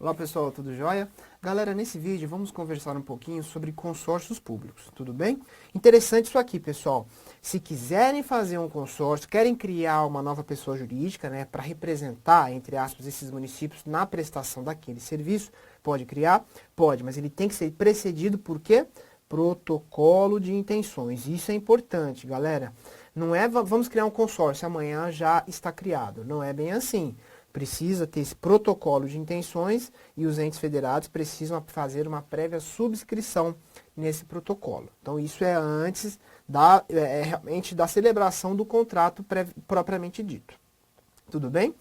Olá pessoal, tudo jóia? Galera, nesse vídeo vamos conversar um pouquinho sobre consórcios públicos, tudo bem? Interessante isso aqui, pessoal. Se quiserem fazer um consórcio, querem criar uma nova pessoa jurídica, né, para representar, entre aspas, esses municípios na prestação daquele serviço, pode criar? Pode, mas ele tem que ser precedido por quê? Protocolo de intenções. Isso é importante, galera. Não é vamos criar um consórcio, amanhã já está criado. Não é bem assim. Precisa ter esse protocolo de intenções e os entes federados precisam fazer uma prévia subscrição nesse protocolo. Então isso é antes realmente da celebração do contrato propriamente dito. Tudo bem?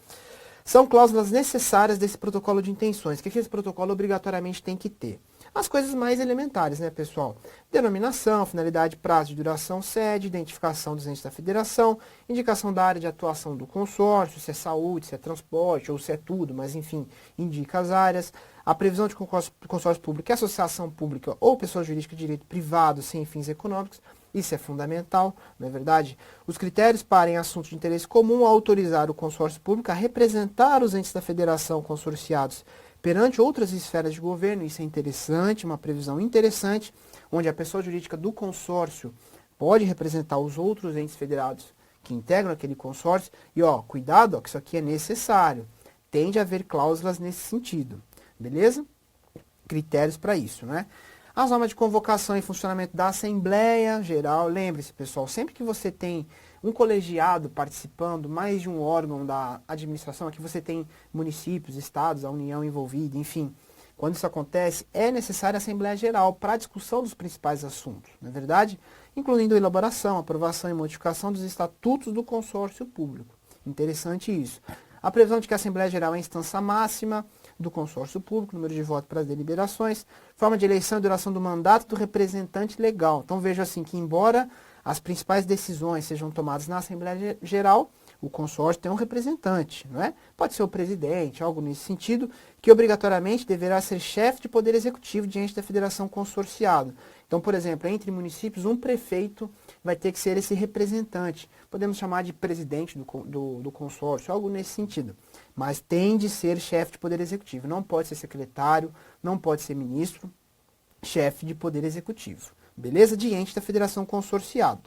São cláusulas necessárias desse protocolo de intenções. O que esse protocolo obrigatoriamente tem que ter? As coisas mais elementares, né, pessoal? Denominação, finalidade, prazo de duração, sede, identificação dos entes da federação, indicação da área de atuação do consórcio, se é saúde, se é transporte ou se é tudo, mas enfim, indica as áreas. A previsão de consórcio público, associação pública ou pessoa jurídica de direito privado sem fins econômicos. Isso é fundamental, não é verdade? Os critérios para, em assuntos de interesse comum, autorizar o consórcio público a representar os entes da federação consorciados perante outras esferas de governo. Isso é interessante, uma previsão interessante, onde a pessoa jurídica do consórcio pode representar os outros entes federados que integram aquele consórcio. E ó, cuidado, ó, que isso aqui é necessário. Tende a haver cláusulas nesse sentido, beleza? Critérios para isso, né? As normas de convocação e funcionamento da Assembleia Geral. Lembre-se, pessoal, sempre que você tem um colegiado participando, mais de um órgão da administração, aqui você tem municípios, estados, a União envolvida, enfim. Quando isso acontece, é necessária a Assembleia Geral para a discussão dos principais assuntos, não é verdade? Incluindo a elaboração, aprovação e modificação dos estatutos do consórcio público. Interessante isso. A previsão de que a Assembleia Geral é a instância máxima do consórcio público, número de votos para as deliberações, forma de eleição e duração do mandato do representante legal. Então veja assim que embora as principais decisões sejam tomadas na Assembleia Geral, o consórcio tem um representante, não é? Pode ser o presidente, algo nesse sentido, que obrigatoriamente deverá ser chefe de poder executivo diante da federação consorciada. Então, por exemplo, entre municípios, um prefeito vai ter que ser esse representante. Podemos chamar de presidente do consórcio, algo nesse sentido. Mas tem de ser chefe de poder executivo. Não pode ser secretário, não pode ser ministro, chefe de poder executivo. Beleza? Diante da federação consorciada.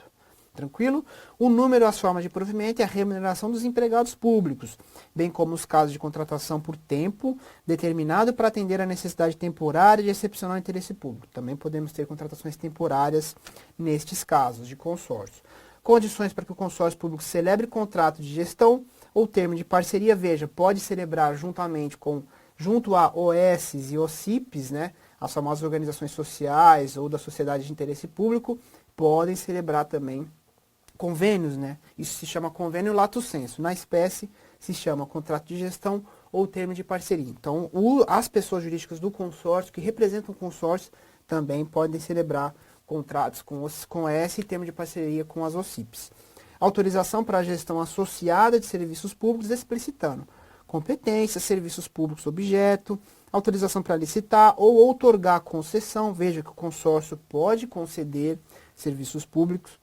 Tranquilo? O número, as formas de provimento e a remuneração dos empregados públicos, bem como os casos de contratação por tempo determinado para atender a necessidade temporária de excepcional interesse público. Também podemos ter contratações temporárias nestes casos de consórcio. Condições para que o consórcio público celebre contrato de gestão ou termo de parceria. Veja, pode celebrar junto a OS e OCIPs, né, as famosas organizações sociais ou da sociedade de interesse público, podem celebrar também convênios, né? Isso se chama convênio lato sensu. Na espécie, se chama contrato de gestão ou termo de parceria. Então, as pessoas jurídicas do consórcio, que representam o consórcio, também podem celebrar contratos com esse termo de parceria com as OCIPs. Autorização para a gestão associada de serviços públicos, explicitando competência, serviços públicos objeto, autorização para licitar ou outorgar concessão. Veja que o consórcio pode conceder serviços públicos.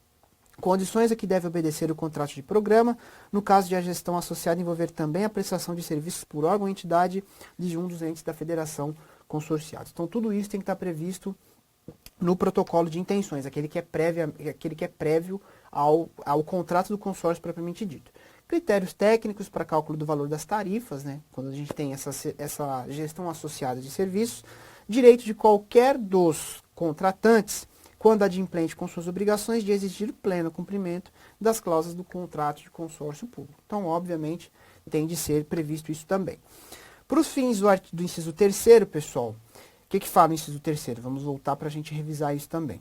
Condições a que deve obedecer o contrato de programa, no caso de a gestão associada envolver também a prestação de serviços por órgão ou entidade de um dos entes da federação consorciados. Então, tudo isso tem que estar previsto no protocolo de intenções, aquele que é prévio ao contrato do consórcio propriamente dito. Critérios técnicos para cálculo do valor das tarifas, né? Quando a gente tem essa gestão associada de serviços, direito de qualquer dos contratantes, quando adimplente com suas obrigações de exigir pleno cumprimento das cláusulas do contrato de consórcio público. Então, obviamente, tem de ser previsto isso também. Para os fins do inciso 3º, pessoal, o que fala o inciso 3º? Vamos voltar para a gente revisar isso também.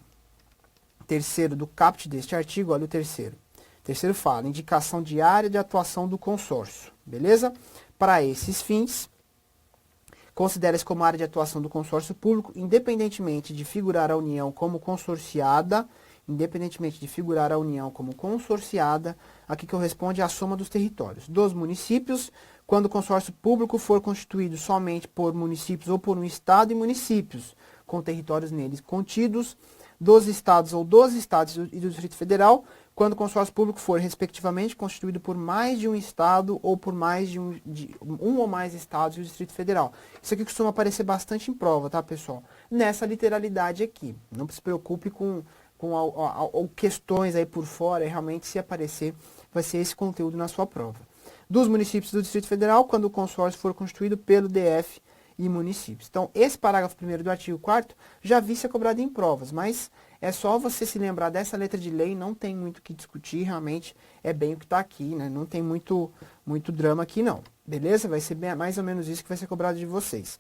Terceiro do caput deste artigo, olha o terceiro. Terceiro fala, indicação de área de atuação do consórcio, beleza? Para esses fins, considera-se como área de atuação do consórcio público, independentemente de figurar a União como consorciada, aqui corresponde à soma dos territórios dos municípios, quando o consórcio público for constituído somente por municípios ou por um estado e municípios, com territórios neles contidos, dos estados ou dos estados e do Distrito Federal, quando o consórcio público for, respectivamente, constituído por mais de um estado ou por mais de um ou mais estados e o Distrito Federal. Isso aqui costuma aparecer bastante em prova, tá, pessoal? Nessa literalidade aqui. Não se preocupe com questões aí por fora, realmente se aparecer, vai ser esse conteúdo na sua prova. Dos municípios do Distrito Federal, quando o consórcio for constituído pelo DF e municípios. Então, esse parágrafo 1º do artigo 4º já vi ser cobrado em provas, mas é só você se lembrar dessa letra de lei, não tem muito o que discutir, realmente é bem o que está aqui, né? Não tem muito drama aqui não, beleza? Vai ser mais ou menos isso que vai ser cobrado de vocês.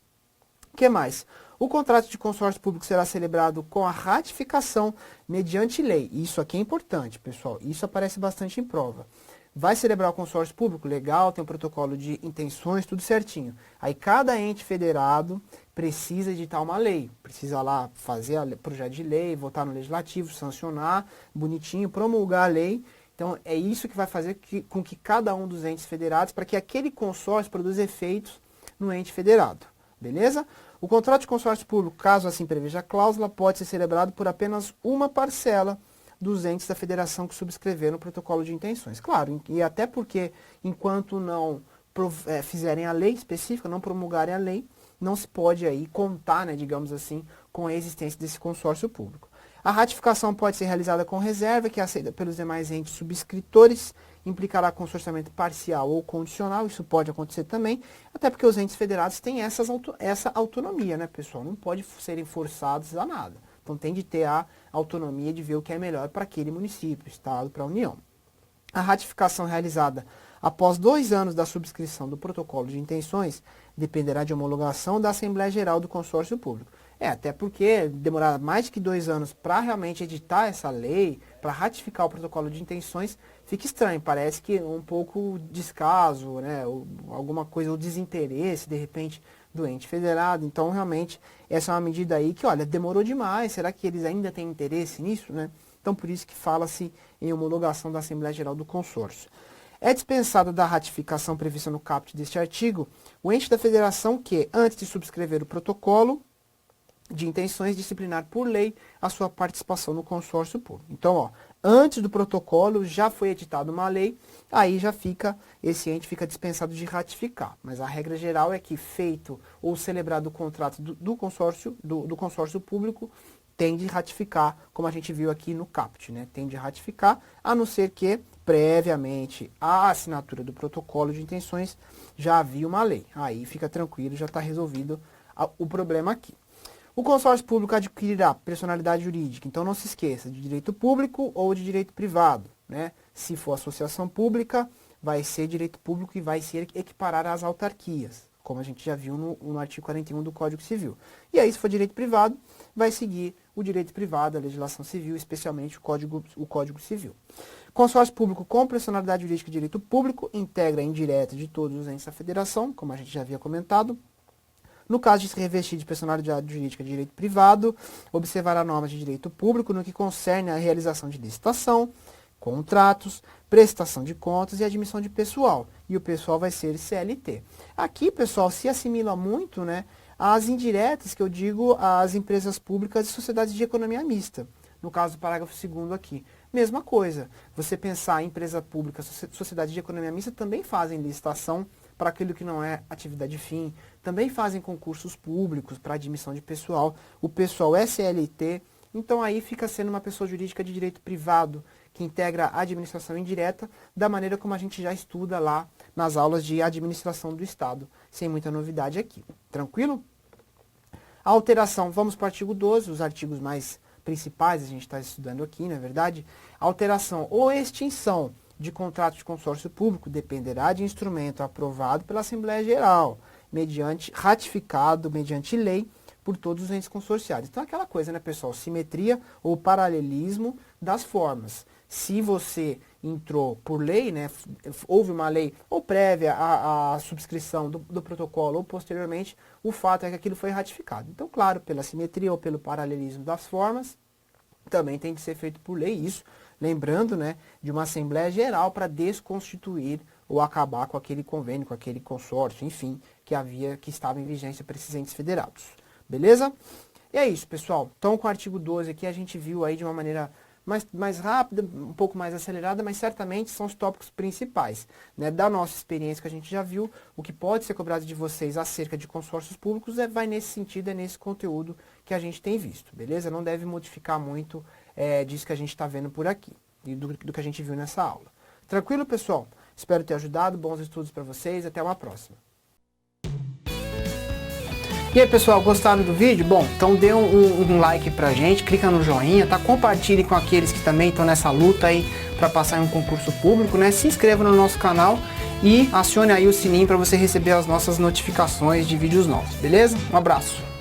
O que mais? O contrato de consórcio público será celebrado com a ratificação mediante lei. Isso aqui é importante, pessoal, isso aparece bastante em prova. Vai celebrar o consórcio público? Legal, tem um protocolo de intenções, tudo certinho. Aí cada ente federado precisa editar uma lei, precisa lá fazer o projeto de lei, votar no legislativo, sancionar, bonitinho, promulgar a lei. Então é isso que vai fazer com que cada um dos entes federados, para que aquele consórcio produza efeitos no ente federado, beleza? O contrato de consórcio público, caso assim preveja a cláusula, pode ser celebrado por apenas uma parcela dos entes da federação que subscreveram o protocolo de intenções. Claro, e até porque enquanto não fizerem a lei específica, não promulgarem a lei, não se pode aí contar, né, digamos assim, com a existência desse consórcio público. A ratificação pode ser realizada com reserva, que é aceita pelos demais entes subscritores, implicará consorciamento parcial ou condicional, isso pode acontecer também, até porque os entes federados têm essa autonomia, né, pessoal? Não pode serem forçados a nada. Então tem de ter a autonomia de ver o que é melhor para aquele município, estado, para a União. A ratificação realizada após 2 anos da subscrição do protocolo de intenções dependerá de homologação da Assembleia Geral do Consórcio Público. Até porque demorar mais de 2 anos para realmente editar essa lei, para ratificar o protocolo de intenções, fica estranho, parece que um pouco descaso, né, ou alguma coisa, ou desinteresse, de repente, do ente federado. Então, realmente, essa é uma medida aí que, olha, demorou demais, será que eles ainda têm interesse nisso, né? Então, por isso que fala-se em homologação da Assembleia Geral do Consórcio. É dispensada da ratificação prevista no caput deste artigo o ente da federação que, antes de subscrever o protocolo de intenções, disciplinar por lei a sua participação no consórcio público. Então, ó, antes do protocolo já foi editada uma lei, aí já fica, esse ente fica dispensado de ratificar. Mas a regra geral é que feito ou celebrado o contrato do consórcio público, tem de ratificar, como a gente viu aqui no caput, né? Tem de ratificar, a não ser que previamente à assinatura do protocolo de intenções já havia uma lei. Aí fica tranquilo, já está resolvido o problema aqui. O consórcio público adquirirá personalidade jurídica, então não se esqueça, de direito público ou de direito privado, né? Se for associação pública, vai ser direito público e vai se equiparar às autarquias, como a gente já viu no artigo 41 do Código Civil. E aí, se for direito privado, vai seguir o direito privado, a legislação civil, especialmente o Código Civil. Consórcio público com personalidade jurídica de direito público integra a indireta de todos os entes da federação, como a gente já havia comentado. No caso de se revestir de personalidade jurídica de direito privado, observará normas de direito público no que concerne à realização de licitação, contratos, prestação de contas e admissão de pessoal. E o pessoal vai ser CLT. Aqui, pessoal, se assimila muito, né, às indiretas, que eu digo, às empresas públicas e sociedades de economia mista. No caso do parágrafo 2º aqui. Mesma coisa. Você pensar em empresa pública, sociedade de economia mista também fazem licitação para aquilo que não é atividade fim. Também fazem concursos públicos para admissão de pessoal. O pessoal é CLT, então aí fica sendo uma pessoa jurídica de direito privado, que integra a administração indireta, da maneira como a gente já estuda lá nas aulas de administração do Estado, sem muita novidade aqui. Tranquilo? A alteração, vamos para o artigo 12, os artigos mais principais a gente está estudando aqui, não é verdade? A alteração ou extinção de contrato de consórcio público dependerá de instrumento aprovado pela Assembleia Geral, ratificado mediante lei por todos os entes consorciados. Então, aquela coisa, né, pessoal? Simetria ou paralelismo das formas. Se você entrou por lei, né, houve uma lei ou prévia à subscrição do protocolo ou posteriormente, o fato é que aquilo foi ratificado. Então, claro, pela simetria ou pelo paralelismo das formas, também tem de ser feito por lei isso, lembrando, né, de uma Assembleia Geral para desconstituir ou acabar com aquele convênio, com aquele consórcio, enfim, que estava em vigência para esses entes federados. Beleza? E é isso, pessoal. Então, com o artigo 12 aqui, a gente viu aí de uma maneira mais rápida, um pouco mais acelerada, mas certamente são os tópicos principais, né? Da nossa experiência que a gente já viu, o que pode ser cobrado de vocês acerca de consórcios públicos vai nesse sentido, é nesse conteúdo que a gente tem visto, beleza? Não deve modificar muito disso que a gente está vendo por aqui e do que a gente viu nessa aula. Tranquilo, pessoal? Espero ter ajudado, bons estudos para vocês, até uma próxima. E aí, pessoal, gostaram do vídeo? Bom, então dê um like pra gente, clica no joinha, tá? Compartilhe com aqueles que também estão nessa luta aí para passar em um concurso público, né? Se inscreva no nosso canal e acione aí o sininho para você receber as nossas notificações de vídeos novos, beleza? Um abraço!